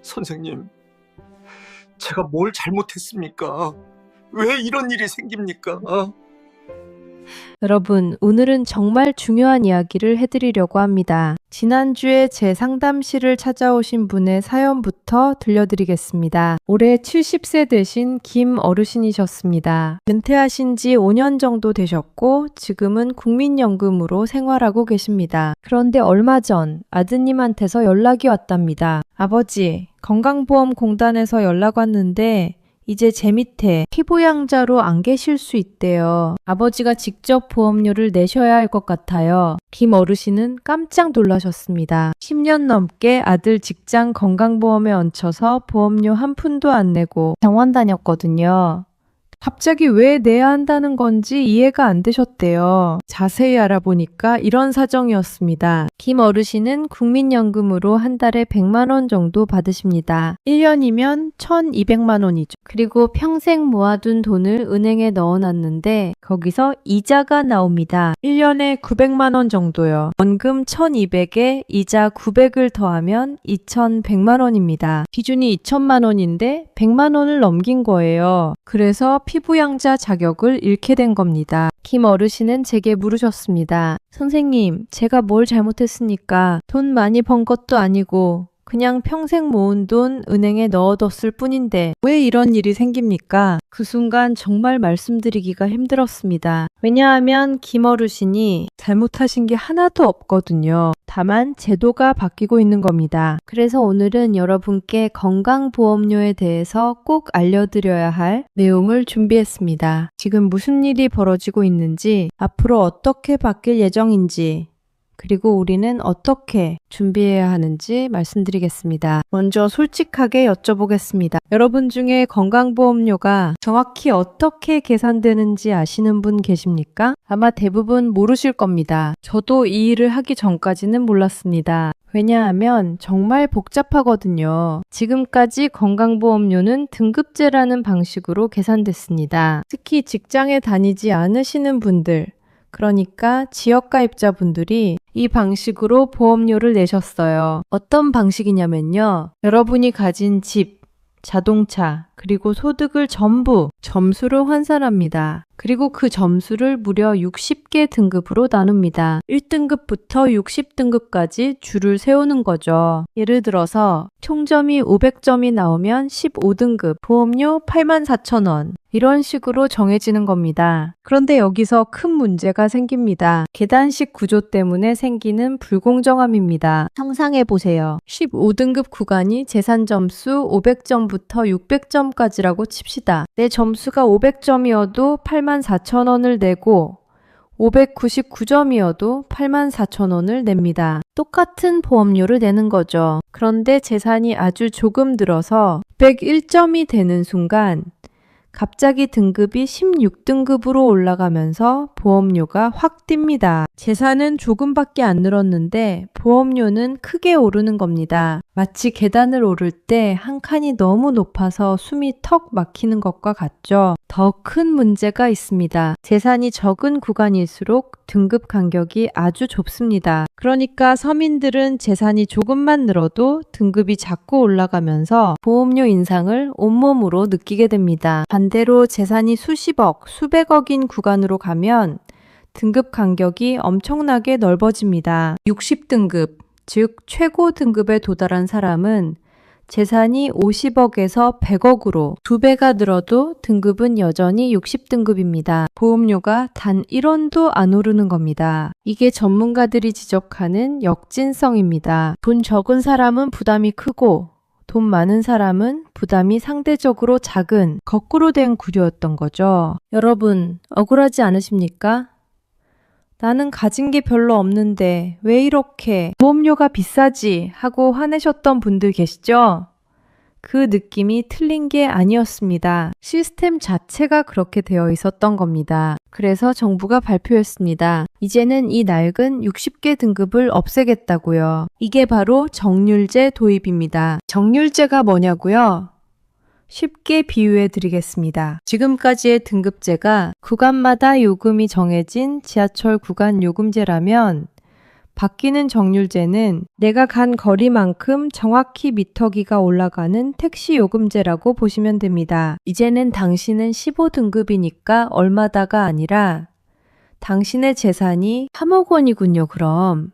선생님, 제가 뭘 잘못했습니까? 왜 이런 일이 생깁니까? 여러분, 오늘은 정말 중요한 이야기를 해드리려고 합니다. 지난주에 제 상담실을 찾아오신 분의 사연부터 들려드리겠습니다. 올해 70세 되신 김 어르신이셨습니다. 은퇴하신 지 5년 정도 되셨고 지금은 국민연금으로 생활하고 계십니다. 그런데 얼마 전 아드님한테서 연락이 왔답니다. 아버지, 건강보험공단에서 연락 왔는데 이제 제 밑에 피부양자로 안 계실 수 있대요. 아버지가 직접 보험료를 내셔야 할 것 같아요. 김 어르신은 깜짝 놀라셨습니다. 10년 넘게 아들 직장 건강보험에 얹혀서 보험료 한 푼도 안 내고 병원 다녔거든요. 갑자기 왜 내야 한다는 건지 이해가 안 되셨대요. 자세히 알아보니까 이런 사정이었습니다. 김 어르신은 국민연금으로 한 달에 100만 원 정도 받으십니다. 1년이면 1,200만 원이죠. 그리고 평생 모아둔 돈을 은행에 넣어놨는데 거기서 이자가 나옵니다. 1년에 900만 원 정도요. 원금 1,200에 이자 900을 더하면 2,100만 원입니다. 기준이 2,000만 원인데 100만 원을 넘긴 거예요. 그래서 피부양자 자격을 잃게 된 겁니다. 김 어르신은 제게 물으셨습니다. 선생님, 제가 뭘 잘못했습니까? 돈 많이 번 것도 아니고 그냥 평생 모은 돈 은행에 넣어뒀을 뿐인데 왜 이런 일이 생깁니까? 그 순간 정말 말씀드리기가 힘들었습니다. 왜냐하면 김 어르신이 잘못하신 게 하나도 없거든요. 다만 제도가 바뀌고 있는 겁니다. 그래서 오늘은 여러분께 건강보험료에 대해서 꼭 알려드려야 할 내용을 준비했습니다. 지금 무슨 일이 벌어지고 있는지, 앞으로 어떻게 바뀔 예정인지, 그리고 우리는 어떻게 준비해야 하는지 말씀드리겠습니다. 먼저 솔직하게 여쭤보겠습니다. 여러분 중에 건강보험료가 정확히 어떻게 계산되는지 아시는 분 계십니까? 아마 대부분 모르실 겁니다. 저도 이 일을 하기 전까지는 몰랐습니다. 왜냐하면 정말 복잡하거든요. 지금까지 건강보험료는 등급제라는 방식으로 계산됐습니다. 특히 직장에 다니지 않으시는 분들, 그러니까 지역가입자분들이 이 방식으로 보험료를 내셨어요. 어떤 방식이냐면요. 여러분이 가진 집, 자동차, 그리고 소득을 전부 점수로 환산합니다. 그리고 그 점수를 무려 60개 등급으로 나눕니다. 1등급부터 60등급까지 줄을 세우는 거죠. 예를 들어서 총점이 500점이 나오면 15등급, 보험료 84,000원. 이런 식으로 정해지는 겁니다. 그런데 여기서 큰 문제가 생깁니다. 계단식 구조 때문에 생기는 불공정함입니다. 상상해보세요. 15등급 구간이 재산 점수 500점부터 600점까지라고 칩시다. 내 점수가 500점이어도 84,000원을 내고 599점이어도 84,000원을 냅니다. 똑같은 보험료를 내는 거죠. 그런데 재산이 아주 조금 들어서 101점이 되는 순간 갑자기 등급이 16등급으로 올라가면서 보험료가 확 뜁니다. 재산은 조금밖에 안 늘었는데 보험료는 크게 오르는 겁니다. 마치 계단을 오를 때 한 칸이 너무 높아서 숨이 턱 막히는 것과 같죠. 더 큰 문제가 있습니다. 재산이 적은 구간일수록 등급 간격이 아주 좁습니다. 그러니까 서민들은 재산이 조금만 늘어도 등급이 자꾸 올라가면서 보험료 인상을 온몸으로 느끼게 됩니다. 반대로 재산이 수십억, 수백억인 구간으로 가면 등급 간격이 엄청나게 넓어집니다. 60등급, 즉 최고 등급에 도달한 사람은 재산이 50억에서 100억으로 2배가 늘어도 등급은 여전히 60등급입니다. 보험료가 단 1원도 안 오르는 겁니다. 이게 전문가들이 지적하는 역진성입니다. 돈 적은 사람은 부담이 크고 돈 많은 사람은 부담이 상대적으로 작은 거꾸로 된 구조였던 거죠. 여러분, 억울하지 않으십니까? 나는 가진 게 별로 없는데 왜 이렇게 보험료가 비싸지 하고 화내셨던 분들 계시죠? 그 느낌이 틀린 게 아니었습니다. 시스템 자체가 그렇게 되어 있었던 겁니다. 그래서 정부가 발표했습니다. 이제는 이 낡은 60개 등급을 없애겠다고요. 이게 바로 정률제 도입입니다. 정률제가 뭐냐고요? 쉽게 비유해 드리겠습니다. 지금까지의 등급제가 구간마다 요금이 정해진 지하철 구간 요금제라면 바뀌는 정률제는 내가 간 거리만큼 정확히 미터기가 올라가는 택시 요금제라고 보시면 됩니다. 이제는 당신은 15등급이니까 얼마다가 아니라 당신의 재산이 3억 원이군요, 그럼.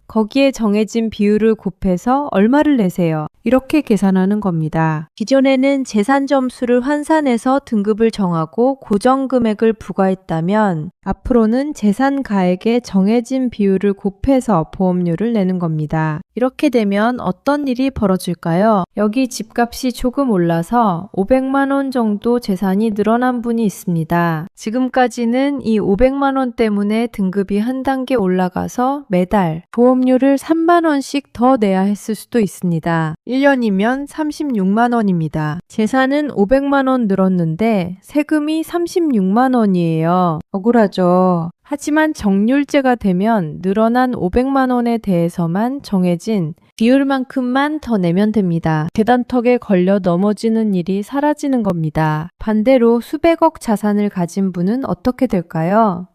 거기에 정해진 비율을 곱해서 얼마를 내세요. 이렇게 계산하는 겁니다. 기존에는 재산 점수를 환산해서 등급을 정하고 고정 금액을 부과했다면 앞으로는 재산 가액에 정해진 비율을 곱해서 보험료를 내는 겁니다. 이렇게 되면 어떤 일이 벌어질까요? 여기 집값이 조금 올라서 500만 원 정도 재산이 늘어난 분이 있습니다. 지금까지는 이 500만 원 때문에 등급이 한 단계 올라가서 매달 보험료를 3만 원씩 더 내야 했을 수도 있습니다. 1년이면 36만 원입니다. 재산은 500만 원 늘었는데 세금이 36만 원이에요. 억울하죠. 하지만 정률제가 되면 늘어난 500만 원에 대해서만 정해진 비율만큼만 더 내면 됩니다. 계단턱에 걸려 넘어지는 일이 사라지는 겁니다. 반대로 수백억 자산을 가진 분은 어떻게 될까요?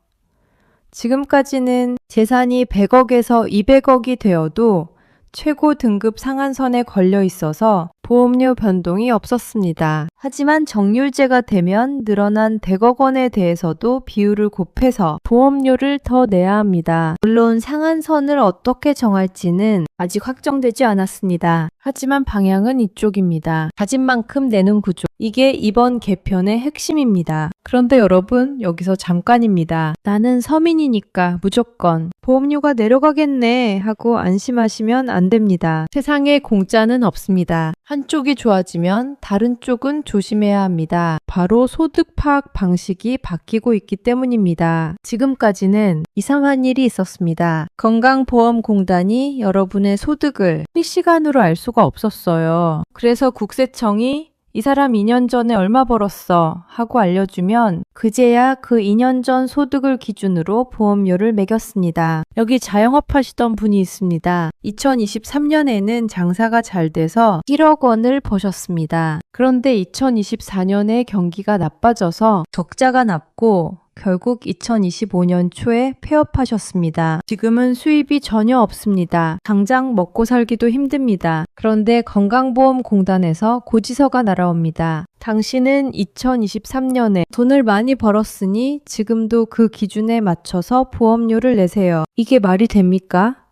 지금까지는 재산이 100억에서 200억이 되어도 최고 등급 상한선에 걸려 있어서 보험료 변동이 없었습니다. 하지만 정률제가 되면 늘어난 100억 원에 대해서도 비율을 곱해서 보험료를 더 내야 합니다. 물론 상한선을 어떻게 정할지는 아직 확정되지 않았습니다. 하지만 방향은 이쪽입니다. 가진 만큼 내는 구조. 이게 이번 개편의 핵심입니다. 그런데 여러분, 여기서 잠깐입니다. 나는 서민이니까 무조건 보험료가 내려가겠네 하고 안심하시면 안 됩니다. 세상에 공짜는 없습니다. 한쪽이 좋아지면 다른 쪽은 조심해야 합니다. 바로 소득 파악 방식이 바뀌고 있기 때문입니다. 지금까지는 이상한 일이 있었습니다. 건강보험공단이 여러분의 소득을 실시간으로 알 수가 없었어요. 그래서 국세청이 이 사람 2년 전에 얼마 벌었어 하고 알려주면 그제야 그 2년 전 소득을 기준으로 보험료를 매겼습니다. 여기 자영업 하시던 분이 있습니다. 2023년에는 장사가 잘 돼서 1억 원을 버셨습니다. 그런데 2024년에 경기가 나빠져서 적자가 났고 결국 2025년 초에 폐업하셨습니다. 지금은 수입이 전혀 없습니다. 당장 먹고 살기도 힘듭니다. 그런데 건강보험공단에서 고지서가 날아옵니다. 당신은 2023년에 돈을 많이 벌었으니 지금도 그 기준에 맞춰서 보험료를 내세요. 이게 말이 됩니까?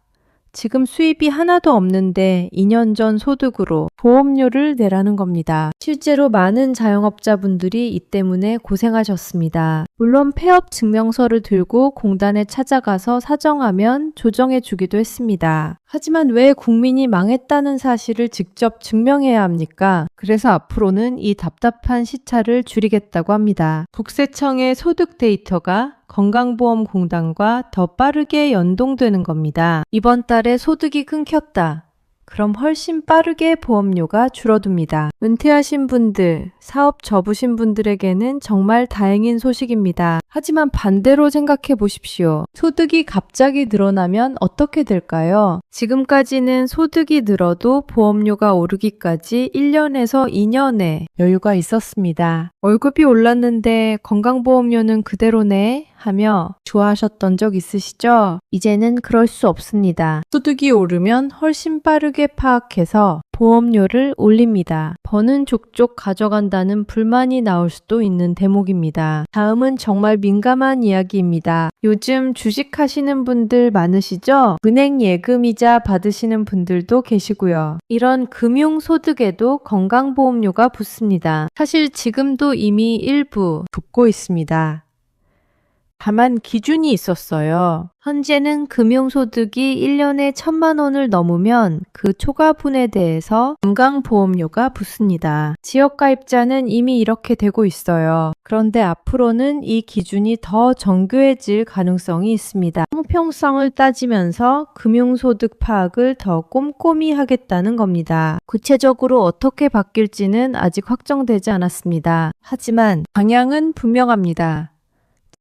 지금 수입이 하나도 없는데 2년 전 소득으로 보험료를 내라는 겁니다. 실제로 많은 자영업자분들이 이 때문에 고생하셨습니다. 물론 폐업 증명서를 들고 공단에 찾아가서 사정하면 조정해 주기도 했습니다. 하지만 왜 국민이 망했다는 사실을 직접 증명해야 합니까? 그래서 앞으로는 이 답답한 시차를 줄이겠다고 합니다. 국세청의 소득 데이터가 건강보험공단과 더 빠르게 연동되는 겁니다. 이번 달에 소득이 끊겼다. 그럼 훨씬 빠르게 보험료가 줄어듭니다. 은퇴하신 분들, 사업 접으신 분들에게는 정말 다행인 소식입니다. 하지만 반대로 생각해 보십시오. 소득이 갑자기 늘어나면 어떻게 될까요? 지금까지는 소득이 늘어도 보험료가 오르기까지 1년에서 2년의 여유가 있었습니다. 월급이 올랐는데 건강보험료는 그대로네 하며 좋아하셨던 적 있으시죠? 이제는 그럴 수 없습니다. 소득이 오르면 훨씬 빠르게 파악해서 보험료를 올립니다. 버는 족족 가져간다는 불만이 나올 수도 있는 대목입니다. 다음은 정말 민감한 이야기입니다. 요즘 주식하시는 분들 많으시죠? 은행 예금이자 받으시는 분들도 계시고요. 이런 금융소득에도 건강보험료가 붙습니다. 사실 지금도 이미 일부 붙고 있습니다. 다만 기준이 있었어요. 현재는 금융소득이 1년에 1,000만 원을 넘으면 그 초과분에 대해서 건강보험료가 붙습니다. 지역가입자는 이미 이렇게 되고 있어요. 그런데 앞으로는 이 기준이 더 정교해질 가능성이 있습니다. 형평성을 따지면서 금융소득 파악을 더 꼼꼼히 하겠다는 겁니다. 구체적으로 어떻게 바뀔지는 아직 확정되지 않았습니다. 하지만 방향은 분명합니다.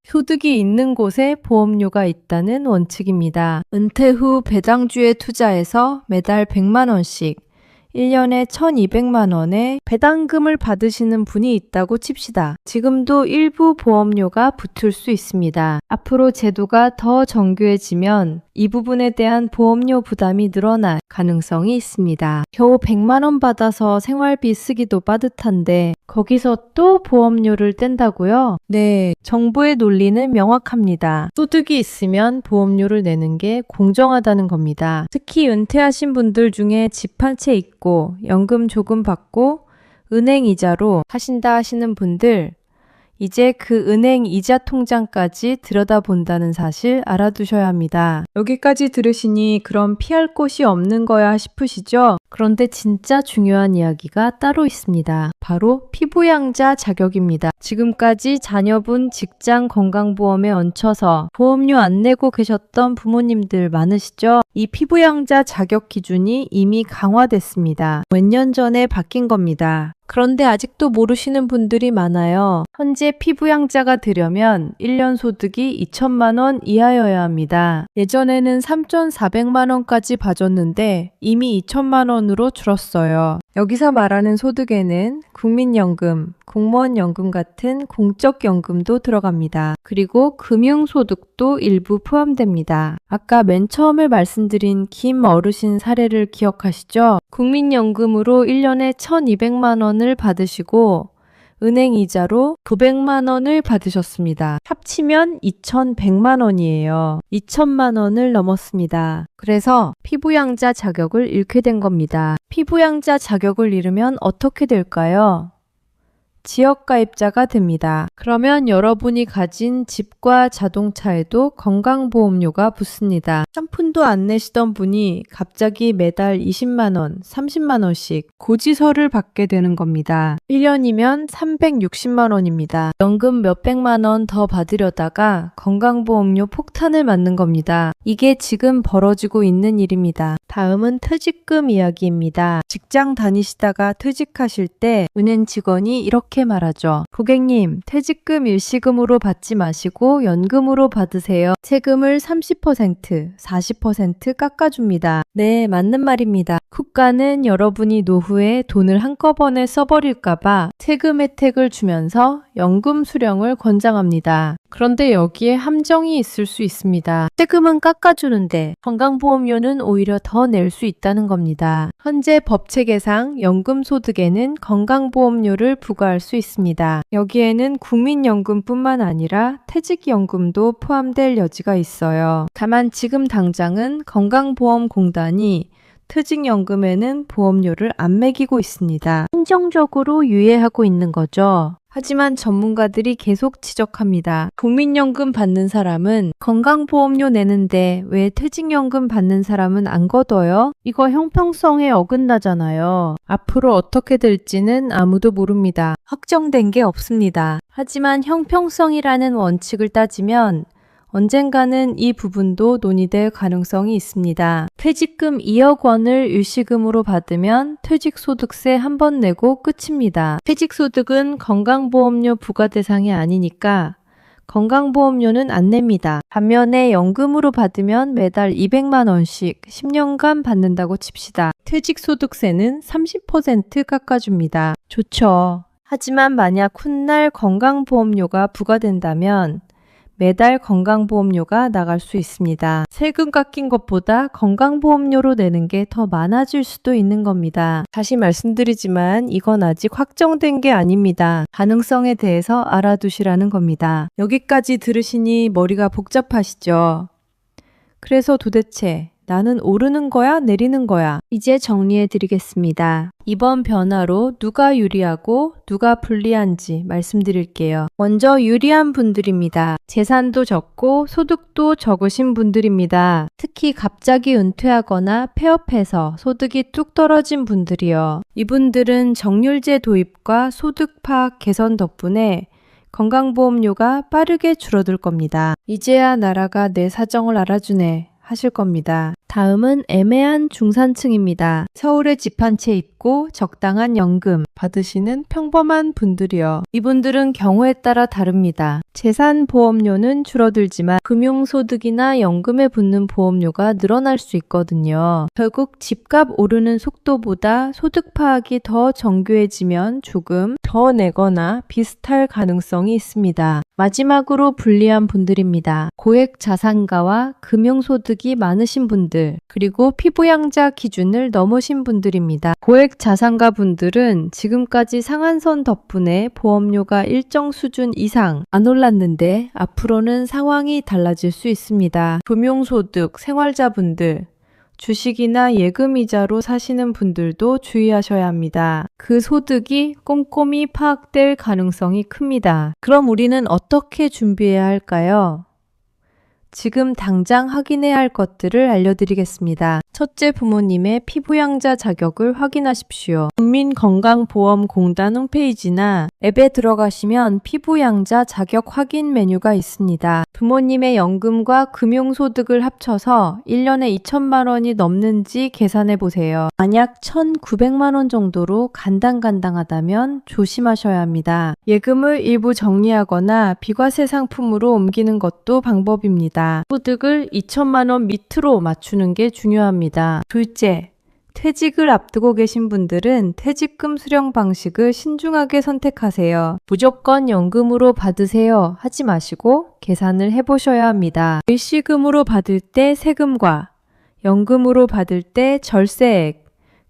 소득이 있는 곳에 보험료가 있다는 원칙입니다. 은퇴 후 배당주에 투자해서 매달 100만 원씩 1년에 1,200만 원의 배당금을 받으시는 분이 있다고 칩시다. 지금도 일부 보험료가 붙을 수 있습니다. 앞으로 제도가 더 정교해지면 이 부분에 대한 보험료 부담이 늘어날 가능성이 있습니다. 겨우 100만 원 받아서 생활비 쓰기도 빠듯한데 거기서 또 보험료를 뗀다고요? 네, 정부의 논리는 명확합니다. 소득이 있으면 보험료를 내는 게 공정하다는 겁니다. 특히 은퇴하신 분들 중에 집 한 채 있고 연금 조금 받고 은행 이자로 하신다 하시는 분들, 이제 그 은행 이자 통장까지 들여다본다는 사실 알아두셔야 합니다. 여기까지 들으시니 그럼 피할 곳이 없는 거야 싶으시죠? 그런데 진짜 중요한 이야기가 따로 있습니다. 바로 피부양자 자격입니다. 지금까지 자녀분 직장 건강보험에 얹혀서 보험료 안 내고 계셨던 부모님들 많으시죠? 이 피부양자 자격 기준이 이미 강화됐습니다. 몇 년 전에 바뀐 겁니다. 그런데 아직도 모르시는 분들이 많아요. 현재 피부양자가 되려면 1년 소득이 2천만 원 이하여야 합니다. 예전에는 3,400만 원까지 봐줬는데 이미 2천만 원으로 줄었어요. 여기서 말하는 소득에는 국민연금, 공무원연금 같은 공적연금도 들어갑니다. 그리고 금융소득도 일부 포함됩니다. 아까 맨 처음에 말씀드린 김 어르신 사례를 기억하시죠? 국민연금으로 1년에 1,200만 원을 받으시고 은행 이자로 900만 원을 받으셨습니다. 합치면 2,100만 원이에요. 2천만 원을 넘었습니다. 그래서 피부양자 자격을 잃게 된 겁니다. 피부양자 자격을 잃으면 어떻게 될까요? 지역가입자가 됩니다. 그러면 여러분이 가진 집과 자동차에도 건강보험료가 붙습니다. 한 푼도 안 내시던 분이 갑자기 매달 20만 원, 30만 원씩 고지서를 받게 되는 겁니다. 1년이면 360만 원입니다. 연금 몇백만 원 더 받으려다가 건강보험료 폭탄을 맞는 겁니다. 이게 지금 벌어지고 있는 일입니다. 다음은 퇴직금 이야기입니다. 직장 다니시다가 퇴직하실 때 은행 직원이 이렇게 말하죠. 고객님, 퇴직금 일시금으로 받지 마시고 연금으로 받으세요. 세금을 30%, 40% 깎아줍니다. 네, 맞는 말입니다. 국가는 여러분이 노후에 돈을 한꺼번에 써버릴까봐 세금 혜택을 주면서 연금 수령을 권장합니다. 그런데 여기에 함정이 있을 수 있습니다. 세금은 깎아주는데 건강보험료는 오히려 더 낼 수 있다는 겁니다. 현재 법체계상 연금소득에는 건강보험료를 부과할 수 있습니다. 여기에는 국민연금뿐만 아니라 퇴직연금도 포함될 여지가 있어요. 다만 지금 당장은 건강보험공단이 퇴직연금에는 보험료를 안 매기고 있습니다. 행정적으로 유예하고 있는 거죠. 하지만 전문가들이 계속 지적합니다. 국민연금 받는 사람은 건강보험료 내는데 왜 퇴직연금 받는 사람은 안 걷어요? 이거 형평성에 어긋나잖아요. 앞으로 어떻게 될지는 아무도 모릅니다. 확정된 게 없습니다. 하지만 형평성이라는 원칙을 따지면 언젠가는 이 부분도 논의될 가능성이 있습니다. 퇴직금 2억 원을 일시금으로 받으면 퇴직소득세 한 번 내고 끝입니다. 퇴직소득은 건강보험료 부과 대상이 아니니까 건강보험료는 안 냅니다. 반면에 연금으로 받으면 매달 200만 원씩 10년간 받는다고 칩시다. 퇴직소득세는 30% 깎아줍니다. 좋죠. 하지만 만약 훗날 건강보험료가 부과된다면 매달 건강보험료가 나갈 수 있습니다. 세금 깎인 것보다 건강보험료로 내는 게 더 많아질 수도 있는 겁니다. 다시 말씀드리지만 이건 아직 확정된 게 아닙니다. 가능성에 대해서 알아두시라는 겁니다. 여기까지 들으시니 머리가 복잡하시죠? 그래서 도대체 나는 오르는 거야? 내리는 거야? 이제 정리해 드리겠습니다. 이번 변화로 누가 유리하고 누가 불리한지 말씀드릴게요. 먼저 유리한 분들입니다. 재산도 적고 소득도 적으신 분들입니다. 특히 갑자기 은퇴하거나 폐업해서 소득이 뚝 떨어진 분들이요. 이분들은 정률제 도입과 소득 파악 개선 덕분에 건강보험료가 빠르게 줄어들 겁니다. 이제야 나라가 내 사정을 알아주네 하실 겁니다. 다음은 애매한 중산층입니다. 서울에 집 한 채 있고 적당한 연금 받으시는 평범한 분들이요. 이분들은 경우에 따라 다릅니다. 재산 보험료는 줄어들지만 금융소득이나 연금에 붙는 보험료가 늘어날 수 있거든요. 결국 집값 오르는 속도보다 소득 파악이 더 정교해지면 조금 더 내거나 비슷할 가능성이 있습니다. 마지막으로 불리한 분들입니다. 고액 자산가와 금융소득이 많으신 분들, 그리고 피부양자 기준을 넘으신 분들입니다. 고액 자산가 분들은 지금까지 상한선 덕분에 보험료가 일정 수준 이상 안 올랐는데 앞으로는 상황이 달라질 수 있습니다. 금융소득, 생활자분들, 주식이나 예금이자로 사시는 분들도 주의하셔야 합니다. 그 소득이 꼼꼼히 파악될 가능성이 큽니다. 그럼 우리는 어떻게 준비해야 할까요? 지금 당장 확인해야 할 것들을 알려드리겠습니다. 첫째, 부모님의 피부양자 자격을 확인하십시오. 국민건강보험공단 홈페이지나 앱에 들어가시면 피부양자 자격 확인 메뉴가 있습니다. 부모님의 연금과 금융소득을 합쳐서 1년에 2천만 원이 넘는지 계산해 보세요. 만약 1,900만 원 정도로 간당간당하다면 조심하셔야 합니다. 예금을 일부 정리하거나 비과세 상품으로 옮기는 것도 방법입니다. 소득을 2천만 원 밑으로 맞추는 게 중요합니다. 둘째, 퇴직을 앞두고 계신 분들은 퇴직금 수령 방식을 신중하게 선택하세요. 무조건 연금으로 받으세요 하지 마시고 계산을 해보셔야 합니다. 일시금으로 받을 때 세금과 연금으로 받을 때 절세액,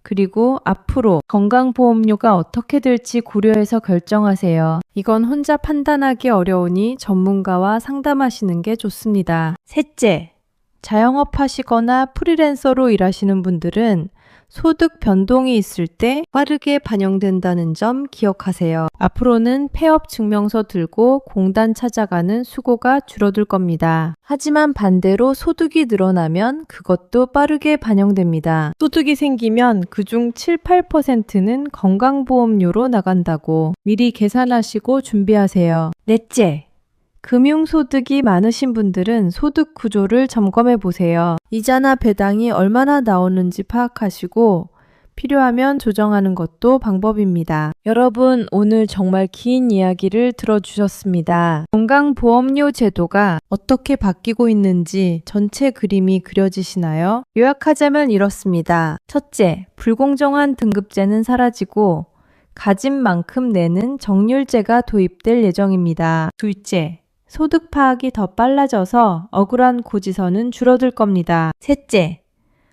그리고 앞으로 건강보험료가 어떻게 될지 고려해서 결정하세요. 이건 혼자 판단하기 어려우니 전문가와 상담하시는 게 좋습니다. 셋째, 자영업 하시거나 프리랜서로 일하시는 분들은 소득 변동이 있을 때 빠르게 반영된다는 점 기억하세요. 앞으로는 폐업 증명서 들고 공단 찾아가는 수고가 줄어들 겁니다. 하지만 반대로 소득이 늘어나면 그것도 빠르게 반영됩니다. 소득이 생기면 그중 7, 8%는 건강보험료로 나간다고 미리 계산하시고 준비하세요. 넷째, 금융소득이 많으신 분들은 소득 구조를 점검해 보세요. 이자나 배당이 얼마나 나오는지 파악하시고 필요하면 조정하는 것도 방법입니다. 여러분, 오늘 정말 긴 이야기를 들어주셨습니다. 건강보험료 제도가 어떻게 바뀌고 있는지 전체 그림이 그려지시나요? 요약하자면 이렇습니다. 첫째, 불공정한 등급제는 사라지고 가진 만큼 내는 정률제가 도입될 예정입니다. 둘째, 소득 파악이 더 빨라져서 억울한 고지서는 줄어들 겁니다. 셋째,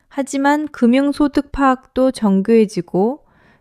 하지만 금융소득 파악도 정교해지고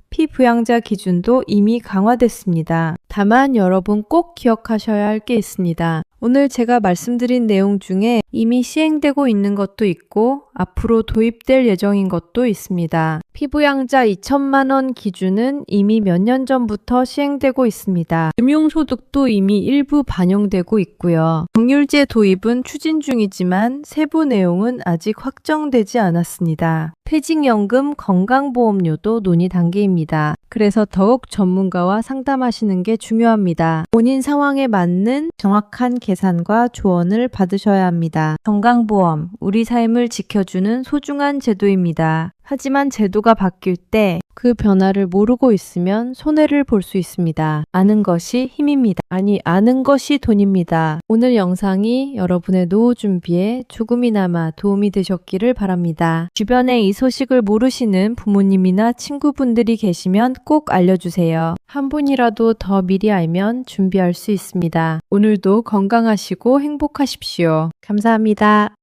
피부양자 기준도 이미 강화됐습니다. 다만 여러분 꼭 기억하셔야 할 게 있습니다. 오늘 제가 말씀드린 내용 중에 이미 시행되고 있는 것도 있고 앞으로 도입될 예정인 것도 있습니다. 피부양자 2천만 원 기준은 이미 몇 년 전부터 시행되고 있습니다. 금융소득도 이미 일부 반영되고 있고요. 정률제 도입은 추진 중이지만 세부 내용은 아직 확정되지 않았습니다. 퇴직연금, 건강보험료도 논의 단계입니다. 그래서 더욱 전문가와 상담하시는 게 중요합니다. 본인 상황에 맞는 정확한 계산과 조언을 받으셔야 합니다. 건강보험, 우리 삶을 지켜주는 소중한 제도입니다. 하지만 제도가 바뀔 때 그 변화를 모르고 있으면 손해를 볼 수 있습니다. 아는 것이 힘입니다. 아니, 아는 것이 돈입니다. 오늘 영상이 여러분의 노후 준비에 조금이나마 도움이 되셨기를 바랍니다. 주변에 이 소식을 모르시는 부모님이나 친구분들이 계시면 꼭 알려주세요. 한 분이라도 더 미리 알면 준비할 수 있습니다. 오늘도 건강하시고 행복하십시오. 감사합니다.